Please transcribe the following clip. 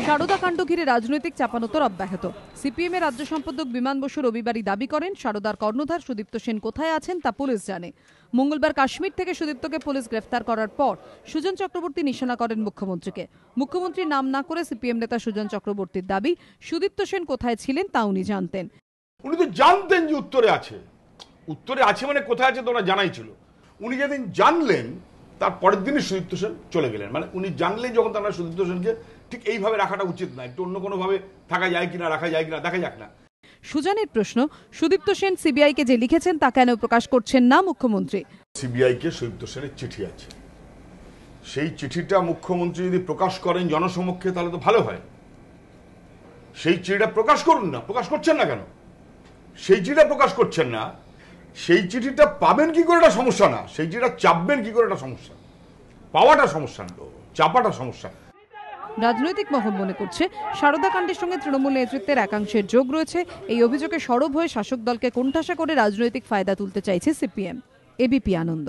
সারদা কাণ্ড ঘিরে রাজনৈতিক চাপানোতর অব্যাহত। সিপিএম এর রাজ্য সম্পাদক বিমান বসু রবিবারই দাবি করেন, সারদার কর্ণধার সুদীপ্ত সেন কোথায় আছেন তা পুলিশ জানে। মঙ্গলবার কাশ্মীর থেকে সুদীপ্তকে পুলিশ গ্রেফতার করার পর সুজন চক্রবর্তী নিশানা করেন মুখ্যমন্ত্রীকে। মুখ্যমন্ত্রীর নাম না করে সিপিএম নেতা সুজন চক্রবর্তীর দাবি, সুদীপ্ত সেন কোথায় ছিলেন তা উনি জানতেন। উনি তো জানতেন যে উত্তরে আছে মানে কোথায় আছে তোমরা জানাই ছিল। উনি যেদিন জানলেন তার পরের দিনই সুদীপ্ত সেন চলে গেলেন। মানে উনি জানলেন যখন তারা সুদীপ্ত সেনকে ঠিক এইভাবে রাখাটা উচিত না, একটু অন্য কোনো ভাবে থাকা যায় কিনা, রাখা যায় কিনা দেখা যাক না। সুজনের প্রশ্ন, সুদীপ্ত সেন সিবিআইকে যে লিখেছেন তা কেন প্রকাশ করছেন না মুখ্যমন্ত্রী? সিবিআইকে সুদীপ্ত সেনের চিঠি আছে, সেই চিঠিটা মুখ্যমন্ত্রী যদি প্রকাশ করেন জনসমক্ষে তাহলে তো ভালো হয়। সেই চিঠিটা প্রকাশ করুন না, প্রকাশ করছেন না কেন? সেই চিঠিটা প্রকাশ করছেন না, সেই চিঠিটা পাবেন কি করে এটা সমস্যা না, সেই চিঠিটা চাপবেন কি করে এটা সমস্যা। পাওয়াটা সমস্যা না, চাপাটা সমস্যা। রাজনৈতিক মহল মনে করছে সারদা কাণ্ডের সঙ্গে তৃণমূল নেতৃত্বের একাংশের যোগ রয়েছে। এই অভিযোগে সরব হয়ে শাসক দলকে কোণঠাসা করে রাজনৈতিক ফায়দা তুলতে চাইছে সিপিএম। এবিপি আনন্দ।